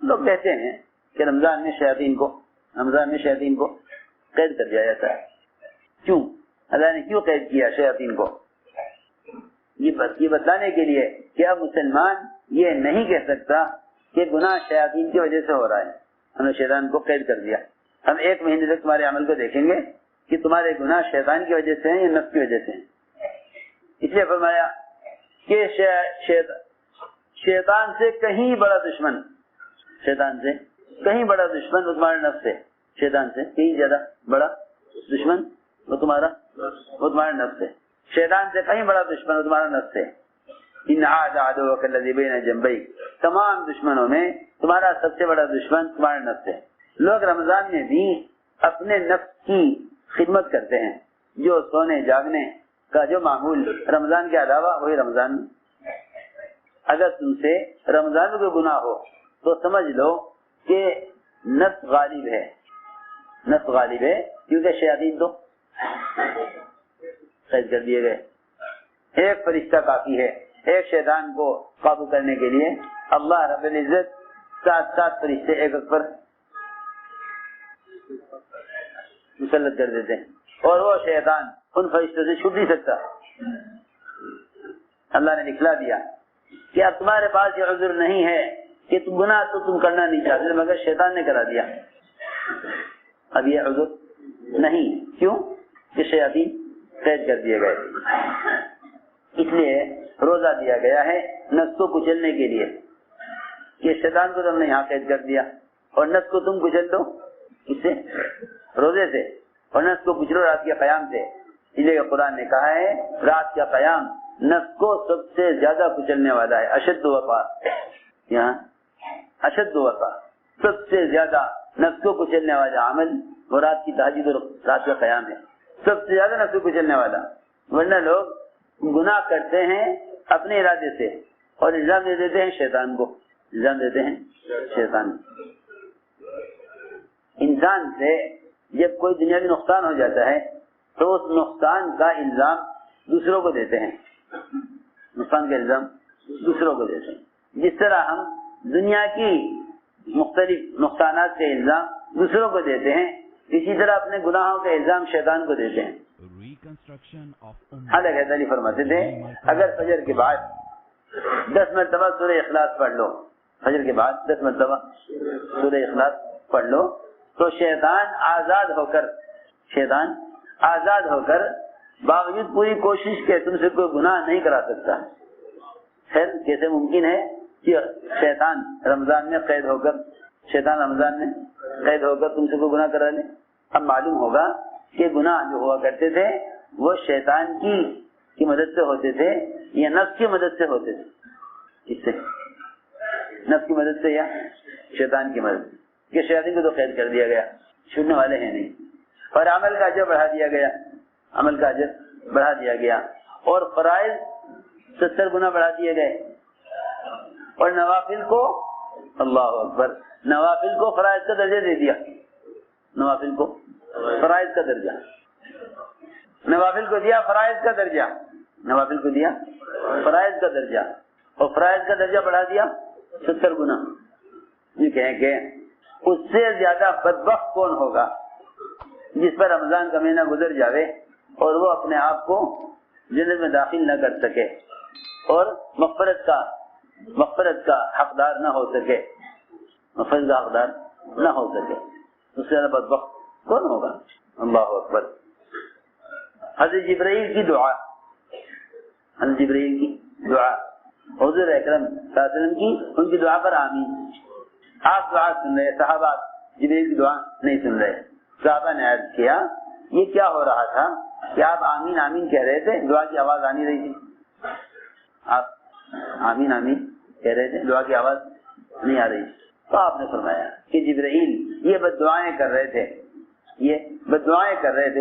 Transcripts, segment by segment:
لوگ کہتے ہیں کہ رمضان میں شیاطین کو قید کر دیا جاتا ہے. کیوں؟ اللہ نے کیوں قید کیا شیاطین کو؟ یہ بتانے کے لیے کہ اب مسلمان یہ نہیں کہہ سکتا کہ گناہ شیاطین کی وجہ سے ہو رہا ہے. ہم نے شیطان کو قید کر دیا. ہم 1 مہینے تک تمہارے عمل کو دیکھیں گے کہ تمہارے گناہ شیطان کی وجہ سے ہیں یا نفس کی وجہ سے ہیں. اس لیے فرمایا کہ شیطان سے کہیں بڑا دشمن وہ تمہارا نفس ہے. شیطان سے کہیں زیادہ بڑا دشمن وہ تمہارا نفس ہے. شیطان سے کہیں بڑا دشمن وہ تمہارا نفس ہے. ان عدوک الذی بین جنبیک، تمام دشمنوں میں تمہارا سب سے بڑا دشمن تمہارا نفس ہے. لوگ رمضان میں بھی اپنے نفس کی خدمت کرتے ہیں. جو سونے جاگنے کا جو معمول رمضان کے علاوہ وہی رمضان میں. اگر تم سے رمضان میں کوئی گناہ ہو تو سمجھ لو کہ نفس غالب ہے کیونکہ شیاطین تو قید کر دیے گئے. ایک فرشتہ کافی ہے ایک شیطان کو قابو کرنے کے لیے. اللہ رب العزت 7 فرشتے ایک پر مسلط کر دیتے ہیں اور وہ شیطان ان فرشتوں سے چھوٹ نہیں سکتا. اللہ نے دکھلا دیا کہ اب تمہارے پاس یہ عذر نہیں ہے کہ تم گناہ تو تم کرنا نہیں چاہتے مگر شیطان نے کرا دیا. اب یہ عذر نہیں. کیوں؟ کہ شیاطین قید کر دیے گئے. اس لیے روزہ دیا گیا ہے نفس کو کچلنے کے لیے کہ شیطان کو تم نے یہاں قید کر دیا اور نفس کو تم کچل دو اس سے روزے سے اور نفس کو کچلو رات کے قیام سے. اس لیے قرآن نے کہا ہے رات کا قیام نفس کو سب سے زیادہ کچلنے والا ہے. اشد وقا یہاں اشد وقا سب سے زیادہ نفس کو کچلنے والا عمل وہ رات کی تہجد اور رات کا قیام ہے. سب سے زیادہ نفس کو کچلنے والا. ورنہ لوگ گناہ کرتے ہیں اپنے ارادے سے اور الزام دے دیتے ہیں شیطان کو. انسان سے جب کوئی دنیاوی نقصان ہو جاتا ہے تو اس نقصان کا الزام دوسروں کو دیتے ہیں. جس طرح ہم دنیا کی مختلف نقصانات کے الزام دوسروں کو دیتے ہیں اسی طرح اپنے گناہوں کا الزام شیطان کو دیتے ہیں. حضرت علی فرماتے تھے اگر فجر کے بعد 10 مرتبہ سورہ اخلاص پڑھ لو فجر کے بعد 10 مرتبہ سورہ اخلاص پڑھ لو تو شیطان آزاد ہو کر باوجود پوری کوشش کے تم سے کوئی گناہ نہیں کرا سکتا. خیر کیسے ممکن ہے کہ شیطان رمضان میں قید ہو کر تم سے کوئی گناہ کرا لے؟ اب معلوم ہوگا کہ گناہ جو ہوا کرتے تھے وہ شیطان کی مدد سے ہوتے تھے یا نفس کی مدد سے ہوتے تھے. اس سے نفس کی مدد سے یا شیطان کی مدد سے کہ شیطان کو تو قید کر دیا گیا چھوٹنے والے ہیں نہیں. اور عمل کا اجر بڑھا دیا گیا اور فرائض 70 گنا بڑھا دیے گئے اور نوافل کو اللہ اکبر نوافل کو فرائض کا درجہ دے دیا. نوافل کو فرائض کا درجہ نوافل کو دیا فرائض کا درجہ اور فرائض کا درجہ بڑھا دیا 70 گنا. یہ کہیں کہ اس سے زیادہ بدبخت کون ہوگا جس پر رمضان کا مہینہ گزر جاوے اور وہ اپنے آپ کو جنت میں داخل نہ کر سکے اور مغفرت کا حقدار نہ ہو سکے. اس سے زیادہ بدبخت کون ہوگا؟ اللہ اکبر. حضرت جبرائیل کی دعا حضور اکرم صلی اللہ علیہ وسلم کی ان کی دعا پر آمین. آپ دعا سن رہے صحابہ جبرائیل کی دعا نہیں سن رہے. صحابہ نے عرض کیا یہ کیا ہو رہا تھا کہ آپ آمین آمین کہہ رہے تھے دعا کی آواز آ نہیں رہی تھی. آپ آمین آمین کہہ رہے تھے دعا کی آواز نہیں آ رہی. تو آپ نے فرمایا کہ جبرائیل یہ بد دعائیں کر رہے تھے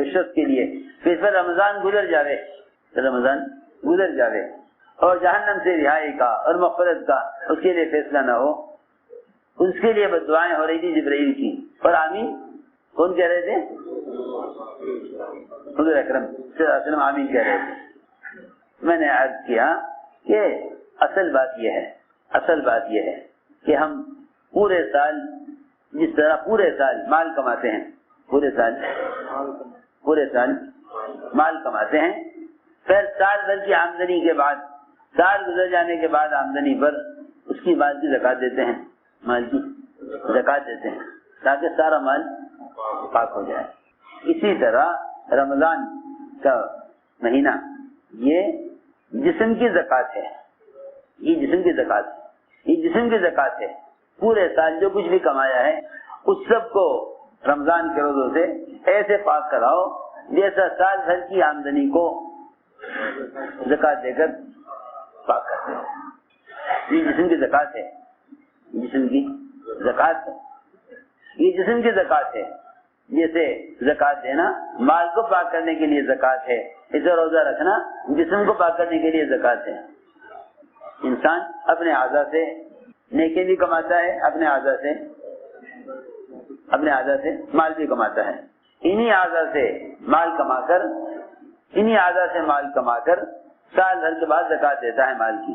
اس شخص کے لیے پھر پر رمضان گزر جاوے اور جہنم سے رہائی کا اور مغفرت کا اس کے لیے فیصلہ نہ ہو. اس کے لیے بد دعائیں ہو رہی تھی جبرائیل کی. اور آمین کون کہہ رہے تھے؟ حضور اکرم صلی اللہ علیہ وسلم آمین کہہ رہے تھے. میں نے عرض کیا کہ اصل بات یہ ہے کہ ہم پورے سال جس طرح پورے سال مال کماتے ہیں، پورے سال مال کماتے ہیں، پھر سال بھر کی آمدنی کے بعد، سال گزر جانے کے بعد آمدنی پر اس کی مال کی زکات دیتے ہیں، مال کی زکات دیتے ہیں تاکہ سارا مال پاک ہو جائے۔ اسی طرح رمضان کا مہینہ یہ جسم کی زکات ہے، یہ جسم کی زکات ہے، یہ جسم کی زکات ہے۔ پورے سال جو کچھ بھی کمایا ہے اس سب کو رمضان کے روزوں سے ایسے پاک کراؤ جیسا سال بھر کی آمدنی کو زکات دے کر پاک کرتے ہیں۔ یہ جسم کی زکات ہے، جسم کی زکات ہے، یہ جسم کی زکات ہے۔ جیسے زکات دینا مال کو پاک کرنے کے لیے زکات ہے، اسے روزہ رکھنا جسم کو پاک کرنے کے لیے زکات ہے۔ انسان اپنے اعضاء سے نیکی بھی کماتا ہے، اپنے اعضاء سے مال بھی کماتا ہے۔ انہی اعضاء سے مال کما کر سال بھر کے بعد زکات دیتا ہے مال کی۔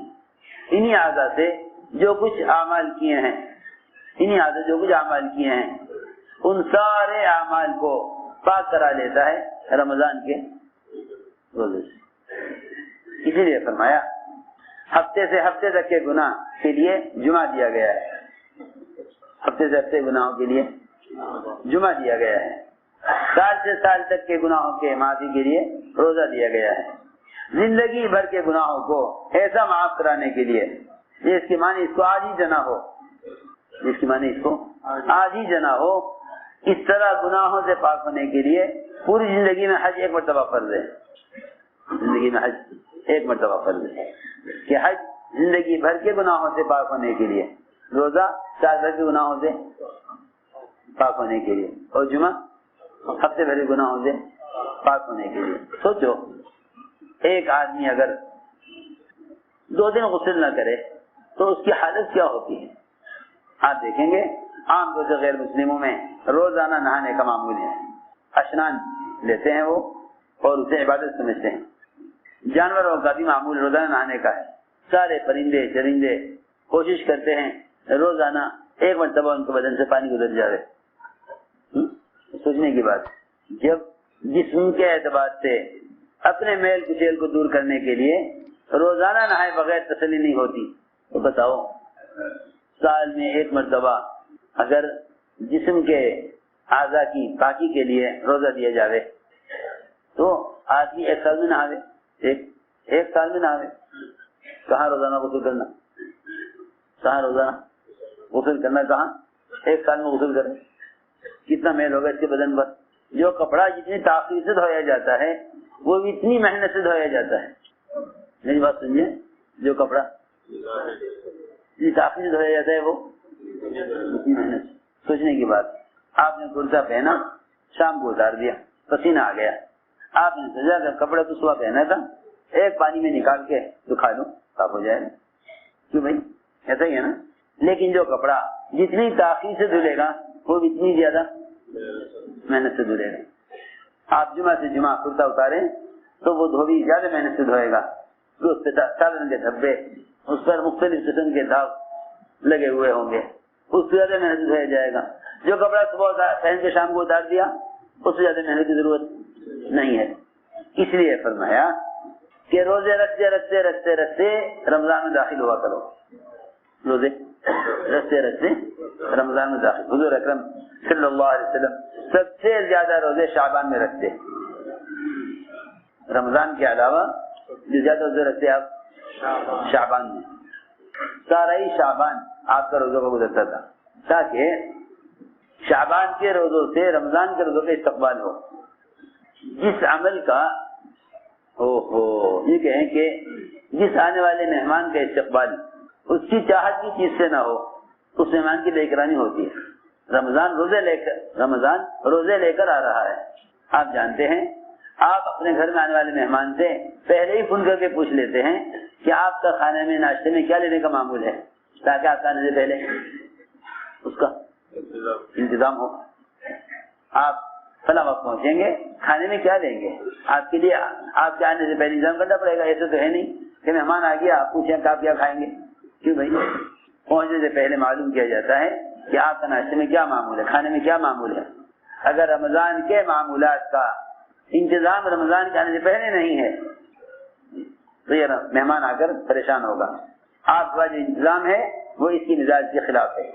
انہی اعضاء سے جو کچھ اعمال کیے ہیں ان سارے اعمال کو پاک کرا لیتا ہے رمضان کے روزے سے۔ اسی لیے فرمایا ہفتے سے ہفتے تک کے گناہ کے لیے جمعہ دیا گیا ہے، ہفتے سے ہفتے گناہوں کے لیے جمعہ دیا گیا ہے، سال سے سال تک کے گناہوں کے معافی کے لیے روزہ دیا گیا ہے، زندگی بھر کے گناہوں کو ایسا معاف کرانے کے لیے جس کی معنی اس کو آج ہی جنا ہو، اس طرح گناہوں سے پاک ہونے کے لیے پوری زندگی میں حج ایک مرتبہ فرض ہے، زندگی میں حج ایک مرتبہ فرض ہے کہ حج زندگی بھر کے گناہوں سے پاک ہونے کے لیے، روزہ سال بھر کے گناہوں سے پاک ہونے کے لیے، اور جمعہ ہفتے بھر کے گناہوں سے پاک ہونے کے لیے۔ سوچو ایک آدمی اگر 2 دن غسل نہ کرے تو اس کی حالت کیا ہوتی ہے؟ آپ دیکھیں گے عام طور سے غیر مسلموں میں روزانہ نہانے کا معمول ہے، اشنان لیتے ہیں وہ اور اسے عبادت سمجھتے ہیں۔ جانوروں کا بھی معمول روزانہ نہانے کا ہے، سارے پرندے چرندے کوشش کرتے ہیں روزانہ ایک مرتبہ ان کے بدن سے پانی گزر جائے۔ سوچنے کی بات، جب جسم کے اعتبار سے اپنے میل کچیل کو دور کرنے کے لیے روزانہ نہائے بغیر تسلی نہیں ہوتی، تو بتاؤ سال میں ایک مرتبہ اگر جسم کے اعضاء کی پاکی کے لیے روزہ دیا جاوے تو آدمی ایک سال میں نہاوے، ایک سال میں نہاوے۔ کہاں روزانہ غسل کرنا، کہاں ایک سال میں غسل کرنا، کتنا میل ہوگا اس کے بدن پر۔ جو کپڑا جتنی تاخیر سے دھویا جاتا ہے وہ بھی اتنی محنت سے دھویا جاتا ہے۔ میری بات سمجھے، جو کپڑا جتنی تاخیر سے دھویا جاتا ہے وہ اتنی محنت۔ سوچنے کی بات، آپ نے کرتا پہنا، شام کو اتار دیا، پسینہ آ گیا، آپ نے سوچا کہ کپڑا تو صبح پہنا تھا، ایک پانی میں نکال کے سکھا دو، صاف ہو جائے گا۔ کیوں بھائی، ایسا ہی ہے نا۔ لیکن جو کپڑا جتنی تاخیر سے دھلے گا وہ اتنی زیادہ محنت سے دھلے گا۔ آپ جمعہ سے جمعہ کرتا اتارے تو وہ دھوبی زیادہ محنت سے دھوئے گا، اس پہ سادہ رنگ کے دھبے، اس پر مختلف قسم کے داغ لگے ہوئے ہوں گے، اس سے زیادہ محنت سے دھویا جائے گا۔ جو کپڑا صبح پہن کے شام کو اتار دیا اس سے زیادہ محنت کی ضرورت نہیں ہے۔ اس لیے فرمایا کہ روزے رکھتے رکھتے رکھتے رکھتے رمضان میں داخل ہوا کرو، روزے رکھتے رکھتے رمضان میں داخل۔ حضور اکرم صلی اللہ علیہ وسلم سب سے زیادہ روزے شعبان میں رکھتے، رمضان کے علاوہ جو زیادہ روزے رکھتے آپ شعبان میں، سارا ہی شعبان آپ کا روزوں کا گزرتا تھا تاکہ شعبان کے روزوں سے رمضان کے روزوں کا استقبال ہو۔ جس عمل کا یہ کہیں کہ جس آنے والے مہمان کا استقبال اس کی چاہت کی چیز سے نہ ہو، اس مہمان کی بے اکرامی ہوتی ہے۔ رمضان روزے لے کر آ رہا ہے۔ آپ جانتے ہیں آپ اپنے گھر میں آنے والے مہمان سے پہلے ہی فون کر کے پوچھ لیتے ہیں کہ آپ کا کھانے میں ناشتے میں کیا لینے کا معمول ہے، تاکہ آپ آنے سے پہلے اس کا انتظام ہو۔ آپ فلاں وقت پہنچیں گے، کھانے میں کیا لیں گے، آپ کے لیے آپ کے آنے سے پہلے انتظام کرنا پڑے گا۔ ایسے تو ہے نہیں کہ مہمان آ گیا آپ پوچھیں کہ آپ کیا کھائیں گے۔ کیوں بھائی، پہنچنے سے پہلے معلوم کیا جاتا ہے کہ آپ کا ناشتے میں کیا معمول ہے، کھانے میں کیا معمول ہے۔ اگر رمضان کے معمولات کا انتظام رمضان کے آنے سے پہلے نہیں ہے تو یہ مہمان آ کر پریشان ہوگا۔ آپ کا جو انتظام ہے وہ اس کی مزاج کے خلاف ہے،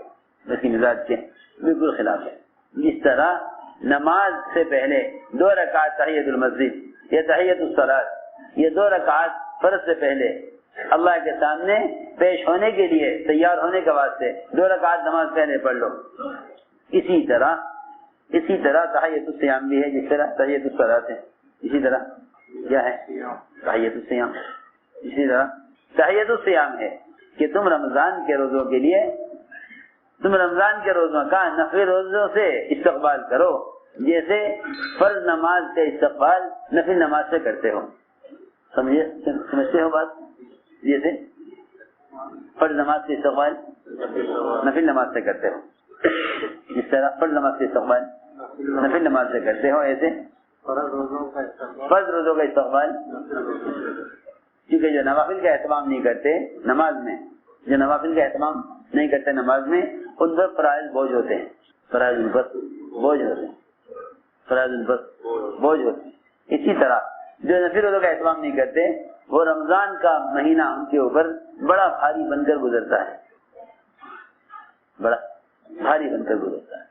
اس کی مزاج کے بالکل خلاف ہے۔ جس طرح نماز سے پہلے 2 رکعت تحیۃ المسجد یا تحیۃ الصلاۃ، یہ 2 رکعت فرض سے پہلے اللہ کے سامنے پیش ہونے کے لیے تیار ہونے کے واسطے 2 رکعت نماز پہلے پڑھ لو۔ اسی طرح تحیۃ الصیام بھی ہے، جس طرح تحیۃ الصلاۃ ہے، اسی طرح کیا ہے تحیۃ الصیام۔ اسی طرح تحیۃ الصیام ہے کہ تم رمضان کے روزوں کے لیے، تم رمضان کے روزوں کا نفل روزوں سے استقبال کرو جیسے فرض نماز کا استقبال نفل نماز سے کرتے ہو۔ سمجھتے ہو بات؟ جیسے فرض نماز کے استقبال نفل نماز سے کرتے ہو، جس طرح فرض نماز کے استقبال نفل نماز سے کرتے ہو، ایسے فرض روزوں کا استقبال، کیونکہ جو نوافل کا اہتمام نہیں کرتے نماز میں، جو نوافل کا اہتمام نہیں کرتے نماز میں، ان پر فرائض بوجھ ہوتے ہیں، فرائض ان پر بوجھ ہوتے ہیں، فرائض ان پر بوجھ ہوتے ہیں۔ اسی طرح جو نفل روزوں کا اہتمام نہیں کرتے وہ رمضان کا مہینہ ان کے اوپر بڑا بھاری بن کر گزرتا ہے، بڑا بھاری بن کر گزرتا ہے۔